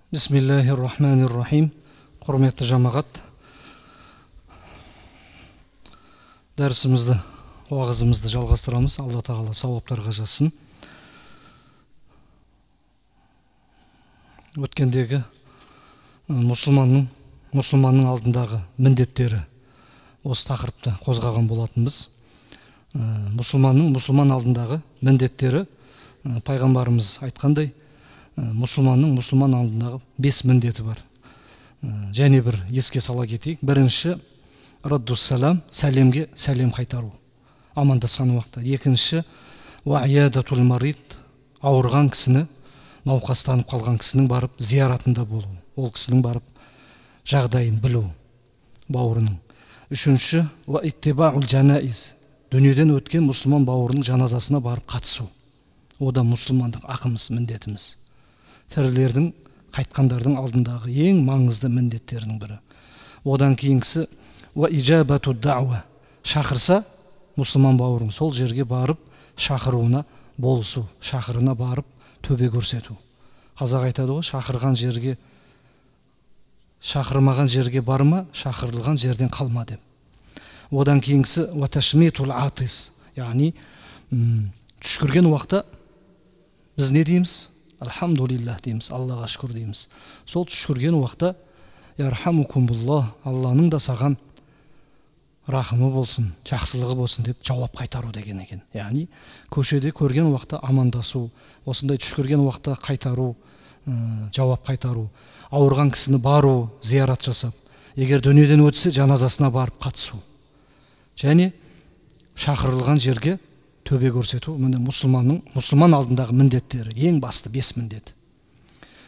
Бисмиллахир-рахманир-рахим. Құрметті жамағат, дәрісімізді, уағызымызды жалғастырамыз. Алла тағала сауаптарға жазсын. Өткендегі мұсылманның алдындағы міндеттері, осы тақырыпты қозғаған болатынбыз. Мұсылман алдындағы міндеттері, пайғамбарымыз айтқандай, мұсылман алдындағы 5 міндеті бар. Және бір еске сала кетейік. Бірінші, раддуссалам, сәлем қайтару, амандасқан уақытта. Екінші, уаиядатул марид, ауырған кісіні, науқастанып қалған кісінің барып зияратында болу, ол кісінің барып жағдайын білу, бауырының. Үшінші, уиттибаул жанаиз, дүниеден өткен мұсылман бауырының жаназасына барып қатысу. О да мұсылмандық ақымыз, міндетіміз. Тірілердің, қайтқандардың алдындағы ең маңызды міндеттерінің бірі. Одан кейінгісі уиджабату дауа, шақырса мұсылман бауырың сол жерге барып шақыруына болысу, шақырына барып төбе көрсету. Қазақ айтады ғой, шақырған жерге, шақырмаған жерге барма, шақырылған жерден қалма деп. Одан кейінгісі уаташмитул атис, яғни түшкірген уақытта біз не дейміз? Алхамдулиллах дейміз, Аллаға шүкір дейміз. Сол түшкірген уақытта ярхамукумуллах, Алланың да саған рахымы болсын, жақсылығы болсын деп жауап қайтару деген екен. Яғни көшеде көрген уақытта амандасу, осындай түшкірген уақытта қайтару, жауап қайтару, ауырған кісіні бару, зиярат жасап, егер дүниеден өтсе жаназасына барып қатысу. Және шақырылған жерге төбе көрсету, мұсылман алдындағы міндеттері, ең басты 5 міндет.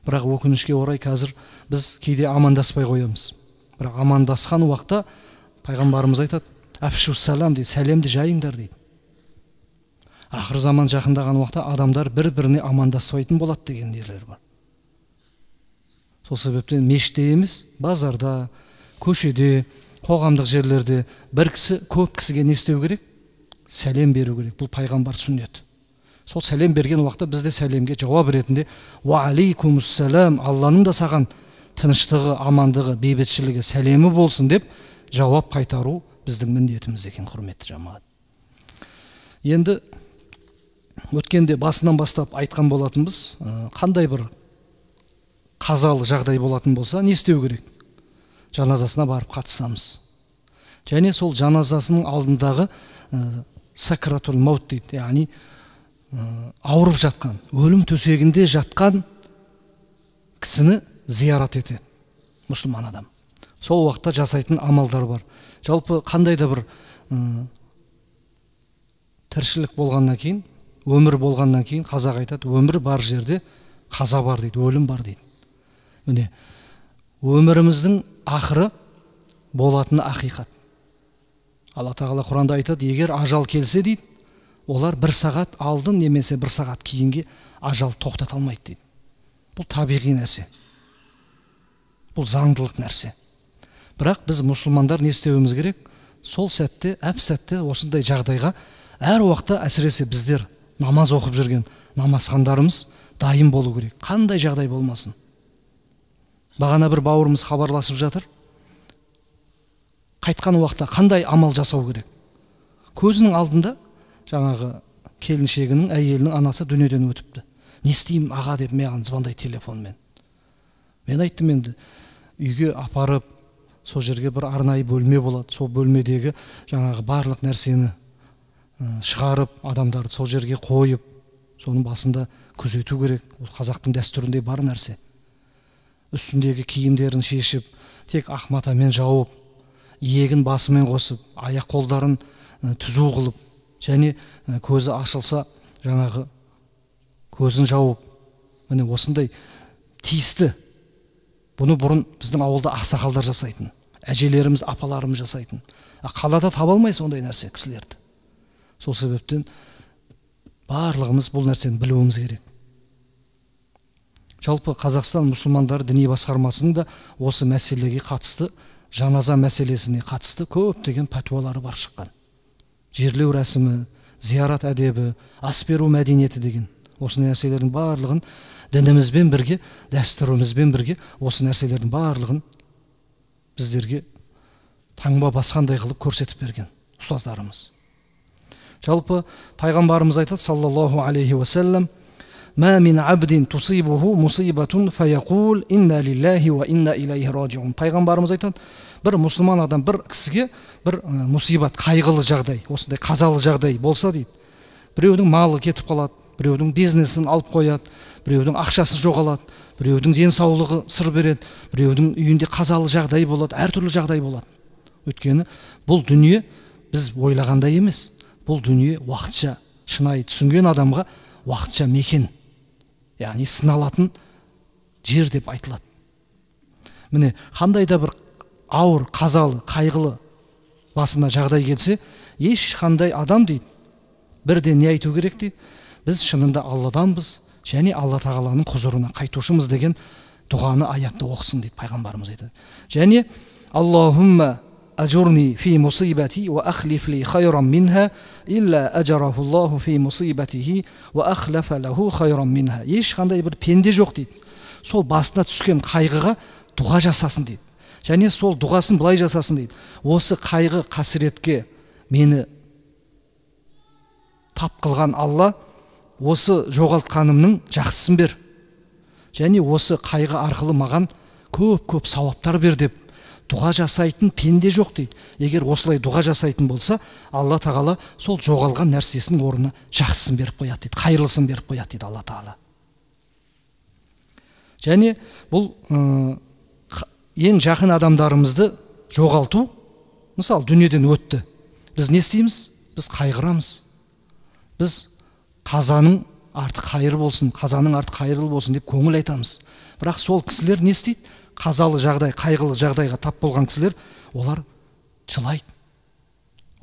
Бірақ өкінішке орай қазір біз кейде амандаспай қоямыз. Бірақ амандасқан уақытта пайғамбарымыз айтады, афшу салам дейді, сәлемді жайыңдар дейді. Ақыр заман жақындаған уақытта адамдар бір-біріне амандаспайтын болады деген нелер бар. Сол себептен мешітте емес, базарда, көшеде, қоғамдық жерлерде бір кісі көп кісіге не істеу керек? Сәлем беру керек. Бұл пайғамбар сүннет. Сол сәлем берген уақытта бізде сәлемге жауап ретінде ва алейкумуссалам, Алланың да саған тыныштығы, амандығы, бейбітшілігі, сәлемі болсын деп жауап қайтару біздің міндетіміз екен, құрметті жамағат. Енді өткенде басынан бастап айтқан болатынбыз, қандай бір қазалы жағдай болатын болса, не істеу керек? Жаназасына барып қатысамыз. Және сол жаназасының алдындағы сакратул маут дейді, яғни ауырып жатқан, өлім төсегінде жатқан кісіні зиярат етеді мұсылман адам. Сол уақытта жасайтын амалдар бар. Жалпы қандай да бір тіршілік болғаннан кейін, өмір болғаннан кейін қазақ айтады, өмір бар жерде қаза бар дейді, өлім бар дейді. Міне, өміріміздің ақыры болатыны ақиқат. Алла тағала Құранда айтады, егер ажал келсе дейді, олар 1 сағат алдын немесе 1 сағат кейінге ажал тоқтата алмайды дейді. Бұл табиғи нәрсе. Бұл заңдылық нәрсе. Бірақ біз мұсылмандар не істеуіміз керек? Сол сәтте, әп-сәтте осындай жағдайға әр уақытта, әсіресе біздер намаз оқып жүрген намазхандарымыз дайын болу керек. Қандай жағдай болмасын. Бағана бір бауырымыз хабарласып жатыр. Қайтқан уақытта қандай амал жасау керек? Көзінің алдында жаңағы келіншегінің, әйелінің анасы дүниеден өтіпті. Не істеймін аға деп маған звондай телефонмен. Мен айттым, енді үйге апарып, сол жерге бір арнайы бөлме болады. Сол бөлмедегі жаңағы барлық нәрсені шығарып, адамдарды сол жерге қойып, соның басында күзету керек. Ол қазақтың дәстүрінде бар нәрсе. Үстіндегі киімдерін шешіп, тек ақ матамен жауып, иегін басымен қосып, аяқ қолдарын түзу қылып, және көзі ашылса жаңағы көзін жауып, міне осындай тиісті. Бұны бұрын біздің ауылда ақсақалдар жасайтын, әжелеріміз, апаларымыз жасайтын. Қалада таба алмай сондай нәрсе кісілерді. Сол себептен барлығымыз бұл нәрсені білуіміз керек. Жалпы Қазақстан мұсылмандар діни басқармасының да осы мәселеге қатысты, жаназа мәселесіне қатысты көптеген пәтуалары бар шыққан. Жерлеу рәсімі, зиярат әдебі, ас беру мәдениеті деген Осы нәрселердің барлығын дінімізбен бірге, дәстүрімізбен бірге осы нәрселердің барлығын біздерге таңба басқандай қылып көрсетіп берген ұстаздарымыз. Жалпы пайғамбарымыз айтады саллаллаху алейхи уассалам: "Ма мин абдин тусибуху мусибатун фаяқул инна лиллахи ва инна илайхи раджиун." Пайғамбарымыз айтады, бір мұсылман адам бір кісіге бір мусибат, қайғылы жағдай, осындай қазалы жағдай болса дейді, біреудің малы кетіп қалады, біреудің бизнесін алып қояды, біреудің ақшасы жоғалады, біреудің денсаулығы сыр береді, біреудің үйінде қазалы жағдай болады, әртүрлі жағдай болады. Өйткені бұл дүние біз ойлағандай емес. Бұл дүние уақытша, шынайы түсінген адамға уақытша мекен, яғни сыналатын жер деп айтылады. Міне, қандай да бір ауыр, қазалы, қайғылы басына жағдай келсе, ешқандай адам дейді, бірден не айту керек дейді? Біз шынында Алладанбыз және Алла тағаланың құзырына қайтушымыз деген дұғаны, аятты оқысын дейді пайғамбарымыз айтады. Және Аллахумма ажурни фи мусибати ва ахлиф ли хайран минха илля ажараху Аллаху фи мусибатихи ва ахлафа лаху хайран минха. Ешқандай бір пенде жоқ дейді, сол басына түскен қайғыға дұға жасасын дейді. Және сол дұғасын былай жасасын дейді: осы қайғы қасіретке мені тап қылған Алла, осы жоғалтқанымның жақсысын бер, және осы қайғы арқылы маған көп сауаптар бер деп дұға жасайтын пенде жоқ дейді. Егер осылай дұға жасайтын болса, Алла тағала сол жоғалған нәрсесінің орнына жақсысын беріп қояды дейді, қайырлысын беріп қояды дейді Алла тағала. Және бұл ең жақын адамдарымызды жоғалту, мысалы дүниеден өтті, біз не істейміз? Біз қайғырамыз. Біз қазаның арты қайыр болсын, қазаның арты қайырлы болсын деп көңіл айтамыз. Бірақ сол кісілер не істейді? Қазалы жағдай, қайғылы жағдайға тап болған кісілер, олар жылайды.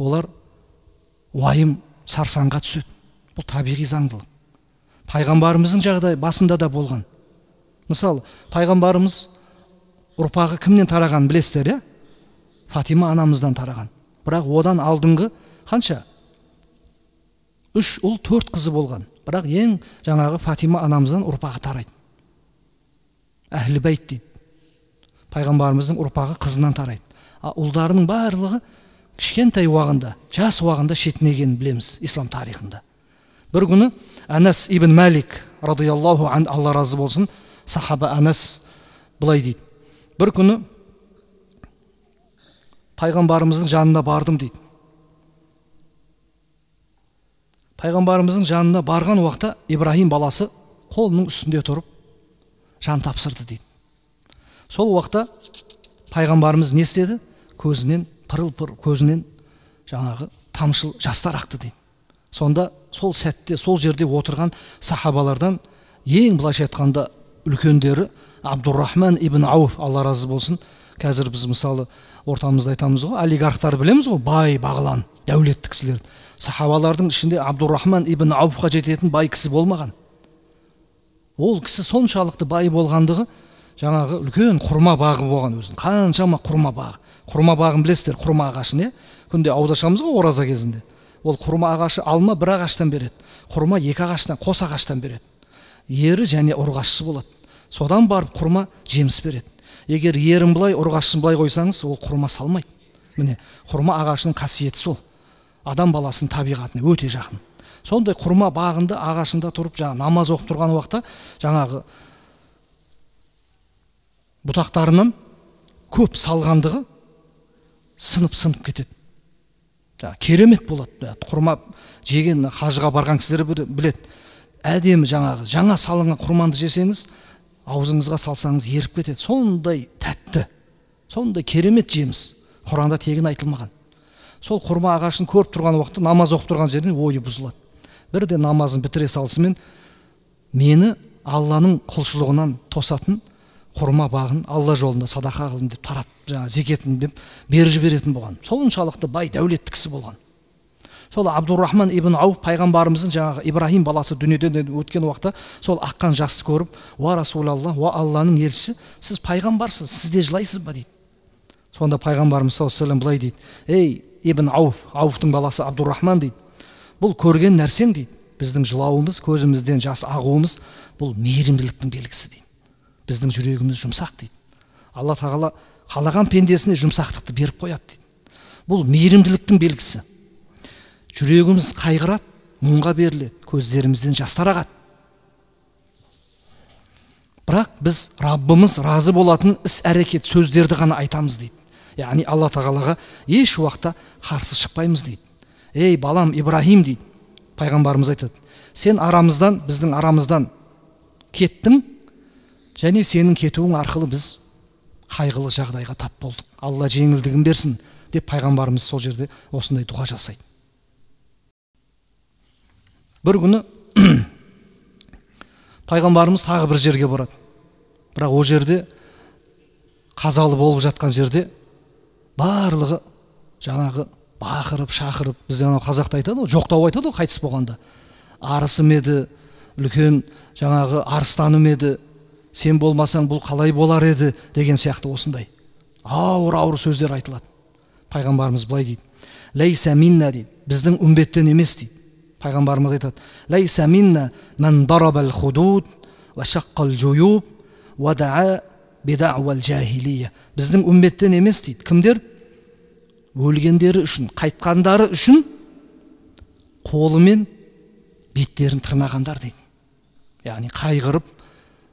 Олар уайым, сарсаңға түседі. Бұл табиғи заңдылық. Пайғамбарымыздың жағдай басында да болған. Мысалы, пайғамбарымыз ұрпағы кімнен тараған білесіздер, иә? Фатима анамыздан тараған. Бірақ одан алдыңғы қанша? 3 ұл 4 қызы болған. Бірақ ең жаңағы Фатима анамыздан ұрпағы тарайды. Әхлі бәйт дейді. Пайғамбарымыздың ұрпағы қызынан тарайды. Ұлдарының барлығы кішкентай уағында, жас уағында шетінегенін білеміз ислам тарихында. Бір күні Анас ибн Малик радиаллаху ан, Алла разы болсын, сахаба Анас былай дейді: бір күні пайғамбарымыздың жанына бардым дейді. Пайғамбарымыздың жанына барған уақытта Ибрахим баласы қолының үстінде тұрып жан тапсырды дейді. Сол уақытта пайғамбарымыз не істеді? Көзінен пырыл-пыр, көзінен жаңағы тамшыл жастар ақты дейді. Сонда сол сәтте, сол жерде отырған сахабалардан ең былайша айтқанда үлкендері Абдуррахман ибн Ауф, Алла разы болсын. Қазір біз мысалы ортамызда айтамыз ғой, олигархтар білеміз ғой, бай, бағлан, дәулетті кісілер. Сахабалардың ішінде Абдуррахман ибн Ауфқа жететін бай кісі болмаған. Ол кісі соншалықты бай болғандығы, жаңағы үлкен құрма бағы болған өзін. Қаншама құрма бағы. Құрма бағын білесіздер, құрма ағашын, күнде аудашамыз ғой ораза кезінде. Ол құрма ағашы алма бір ағаштан береді, құрма 2 ағаштан, қос ағаштан береді. Ері және ұрғашысы болады. Содан барып құрма жеміс береді. Егер ерін былай, ұрғашысын былай қойсаңыз, ол құрма салмайды. Міне, құрма ағашының қасиеті сол. Адам баласының табиғатына өте жақын. Сондай құрма бағында, ағашында тұрып, намаз оқып тұрған уақытта, жаңағы бұтақтарынан көп салғандығы сынып кетеді. Керемет болады. Құрма жеген қажыға барған кісілер біледі. Әдемі жаңа салынған құрманды жесеңіз, аузыңызға салсаңыз еріп кетеді. Сондай тәтті, сондай керемет жеміс. Құранда тегін айтылмаған. Сол құрма ағашын көріп тұрған уақытта намаз оқып тұрған жерден ойы бұзылады. Бірде намазын бітіре салысымен мені Алланың құлшылығынан тосатын құрма бағын Алла жолында садақа қылым деп таратып, зекетін деп беріп жіберетін болған. Соншалықты бай, дәулетті кісі болған. Сол Абдуррахман ибн Ауф пайғамбарымыздың жаңағы Ибрахим баласы дүниеден өткен уақытта сол аққан жасты көріп, "Уа Расулаллах, уа Алланың елшісі, сіз пайғамбарсыз, сіз де жылайсыз ба?" дейді. Сонда пайғамбарымыз саллаллаху алейхи ва саллям былай дейді: "Ей Ибн Ауф, Ауфтың баласы Абдуррахман дейді, бұл көрген нәрсең дейді, біздің жылауымыз, көзімізден жас ағуымыз бұл мейірімділіктің белгісі дейді. Біздің жүрегіміз жұмсақ дейді. Алла тағала қалаған пендесіне жұмсақтықты беріп қояды дейді. Бұл мейірімділіктің белгісі. Жүрегіміз қайғырады, мұңға беріледі, көздерімізден жастар ағады. Бірақ біз Раббымыз разы болатын іс-әрекет, сөздерді ғана айтамыз дейді. Яғни Алла тағалаға еш уақытта қарсы шықпаймыз дейді. Ей балам Ибрахим дейді. Пайғамбарымыз айтады, сен арамыздан, біздің арамыздан кеттің, және сенің кетуің арқылы біз қайғылы жағдайға тап болдық. Алла жеңілдігін берсін деп пайғамбарымыз сол жерде осындай дұға жасайды. Бір күні пайғамбарымыз тағы бір жерге барады. Бірақ ол жерде қазалы болып жатқан жерде барлығы жаңағы бақырып, шақырып, бізде анау қазақта айтады, жоқтау айтады, қайтыс болғанда. Арысым еді, үлкен жаңағы арыстаным еді, сен болмасаң бұл қалай болар еді деген сияқты осындай ауыр сөздер айтылады. Пайғамбарымыз былай дейді: "Лейса минна" дейді, біздің үмбеттен емес дейді. Пайғамбарымыз айтады: "Лейса минна ман дарабал худуд ва шаққал жуюб ва да'a бидa'вал жахилия." Біздің үмбеттен емес дейді. Кімдер? Өлгендері үшін, қайтқандары үшін қолымен беттерін тырнағандар дейді. Яғни қайғырып,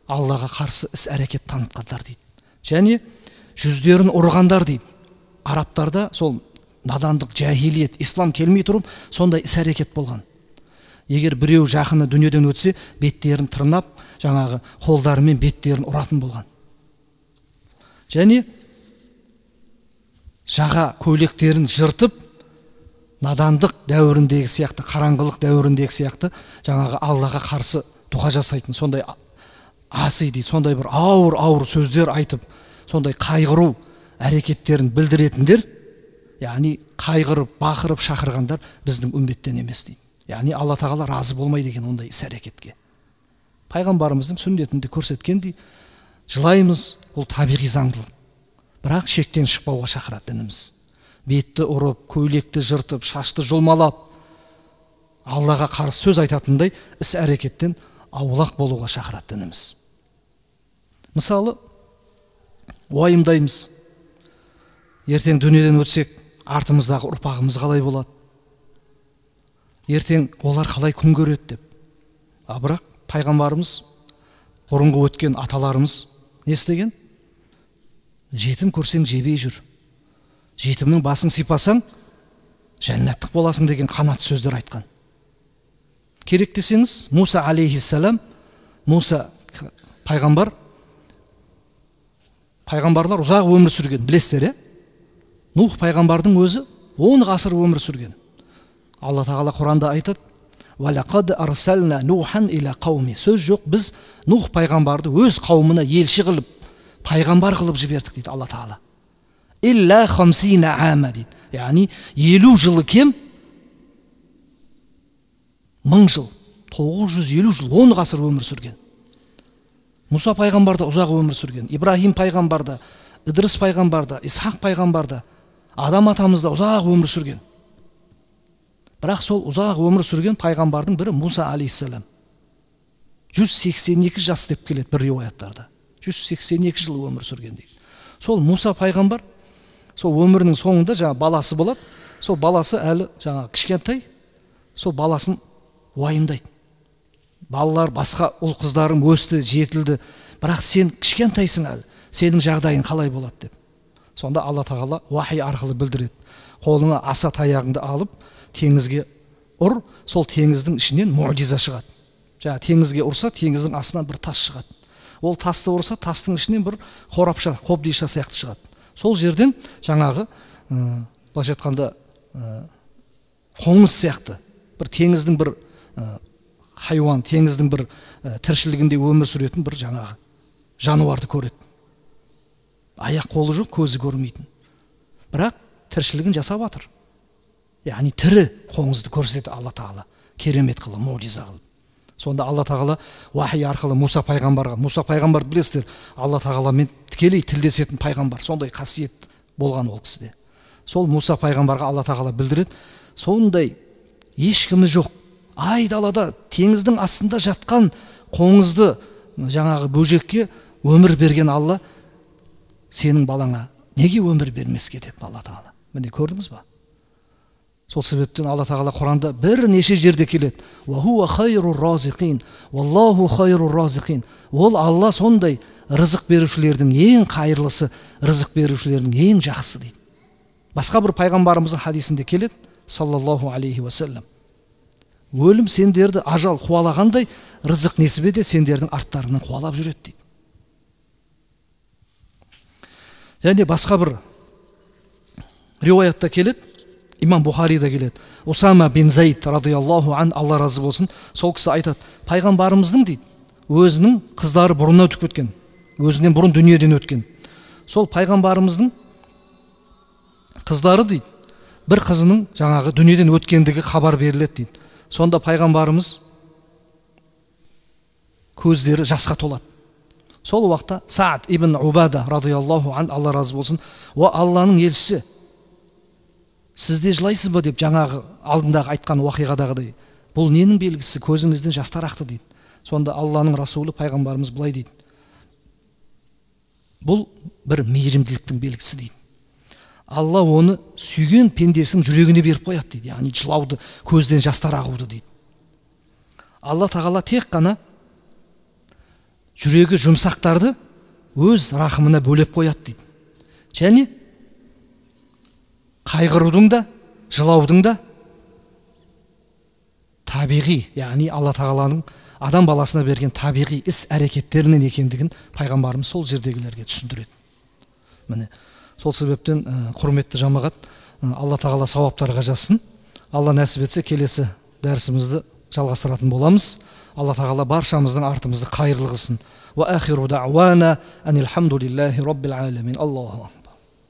Аллаға қарсы іс-әрекет танытқандар дейді. Және жүздерін ұрғандар дейді. Арабтарда сол надандық, жахилиет, ислам келмей тұрып, сондай іс-әрекет болған. Егер біреу жақыны дүниеден өтсе, беттерін тырнап, жаңағы қолдарымен беттерін ұратын болған. Және жаға көйлектерін жыртып, надандық дәуіріндегі сияқты, қараңғылық дәуіріндегі сияқты, жаңағы Аллаға қарсы дұға жасайтын, сондай аси дейді, сондай бір ауыр сөздер айтып, сондай қайғыру әрекеттерін білдіретіндер, яғни қайғырып, бақырып шақырғандар біздің үмбеттен емес дейді. Яғни Алла тағала разы болмайды деген ондай іс-әрекетке. Пайғамбарымыздың сүннетінде көрсеткендей, жылаймыз, ол табиғи заңдылық. Бірақ шектен шықпауға шақырады дініміз. Бетті ұрып, көйлекті жыртып, шашты жұлмалап, Аллаға қарсы сөз айтатындай іс-әрекеттен аулақ болуға шақырады дініміз. Мысалы, уайымдаймыз. Ертең дүниеден өтсек, артымыздағы ұрпағымыз қалай болады? Ертең олар қалай күн көреді деп. Бірақ пайғамбарымыз, бұрынғы өткен аталарымыз не істеген? Жетім көрсең жебей жүр. Жетімнің басын сипасаң, жәннаттық боласың деген қанат сөздер айтқан. Керек десеңіз, Муса алейхиссалам, Муса пайғамбар, пайғамбарлар ұзақ өмір сүрген, білесіздер, Нух пайғамбардың өзі 10 ғасыр өмір сүрген. Алла тағала Құранда айтады: "Валақад арсална Нухан иля қауми." Сөз жоқ, біз Нух пайғамбарды өз қауымына елші қылып, пайғамбар қылып жібердік дейді Алла тағала. Илля 50 ама дейді. Яғни 50 жылы кем, 1000 жыл, 950 жыл, 10 ғасыр өмір сүрген. Муса пайғамбарда ұзақ өмір сүрген, Ибрахим пайғамбарда, Идрис пайғамбарда, Исхақ пайғамбарда, Адам атамызда ұзақ өмір сүрген. Бірақ сол ұзақ өмір сүрген пайғамбардың бірі Муса алейхиссалам. 182 жас деп келеді бір риуаяттарда. 182 жыл өмір сүрген дейді. Сол Муса пайғамбар, сол өмірінің соңында жаңа баласы болады. Сол баласы әлі жаңа кішкентай, сол баласын уайымдайды. Балалар, басқа ұл қыздарым өсті, жетілді, бірақ сен кішкентайсың әлі, сенің жағдайың қалай болады деп. Сонда Алла тағала уахи арқылы білдіреді. Қолыңа аса таяғыңды алып, теңізге ұр, сол теңіздің ішінен муъжиза шығады. Жаңа теңізге ұрса, теңіздің астынан бір тас шығады. Ол тасты ұрса, тастың ішінен бір қорапша, қобдиша сияқты шығады. Сол жерден жаңағы былайша айтқанда қоңыз сияқты бір теңіздің бір хайуан, теңіздің бір тіршілігінде өмір сүретін бір жаңағы жануарды көреді. Аяқ қолы жоқ, көзі көрмейтін. Бірақ тіршілігін жасап жатыр. Яғни тірі қоңызды көрсетеді Алла тағала, керемет қылып, муъжиза қылып. Сонда Алла тағала уахи арқылы Муса пайғамбарға, Муса пайғамбарды білесіздер, Алла тағаламен тікелей тілдесетін пайғамбар, сондай қасиет болған ол кісіде. Сол Муса пайғамбарға Алла тағала білдіреді, сондай ешкімі жоқ айдалада теңіздің астында жатқан қоңызды жаңағы бөжекке өмір берген Алла сенің балаңа неге өмір бермеске деп Алла Тағала. Міне көрдіңіз ба? Сол себептен Алла Тағала Құранда бірнеше жерде келеді. Ва хуа хайрур разиқин, валлаху хайрур разиқин. Ол Алла сондай рызық берушілердің ең қайырлысы, рызық берушілердің ең жақсы дейді. Басқа бір пайғамбарымыздың хадисінде келеді, саллаллаху алейхи ва саллям. Өлім сендерді ажал қуалағандай, рызық несібе де сендердің арттарынан қуалап жүреді дейді. Және басқа бір риуаятта келеді, имам Бухарида келеді. Усама бин Зайд радиаллаху ан, Алла разы болсын, сол кісі айтады, пайғамбарымыздың дейді, өзінің қыздары бұрыннан өтіп кеткен, өзінен бұрын дүниеден өткен. Сол пайғамбарымыздың қыздары дейді, бір қызының жаңағы дүниеден өткендігі хабар беріледі дейді. Сонда пайғамбарымыз көздері жасқа толады. Сол уақытта Саад ибн Убада радиаллаху ан, Алла разы болсын, о Алланың елшісі, сізде жылайсыз ба деп жаңағы алдындағы айтқан уақиғадағыдай, бұл ненің белгісі, көзіңізден жастар ақты дейді. Сонда Алланың расулы пайғамбарымыз былай дейді, бұл бір мейірімділіктің белгісі дейді. Алла оны сүйген пендесінің жүрегіне беріп қояды дейді, яғни жылауды, көзден жастар ағуды дейді. Алла Тағала тек қана жүрегі жұмсақтарды өз рахымына бөлеп қояды дейді. Және қайғырудың да, жылаудың да табиғи, яғни Алла Тағаланың адам баласына берген табиғи іс әрекеттерінен екендігін пайғамбарымыз сол жердегілерге түсіндіреді. Міне сол себептен құрметті жамағат, Алла Тағала сауаптарға жазсын. Алла нәсіп етсе келесі дәрісімізді жалғастыратын боламыз. Алла Тағала баршамыздың артымызды қайырлы қылсын. Ва ахиру дa'wana анил хамдулиллахи rabbil alamin. Аллаху акбар.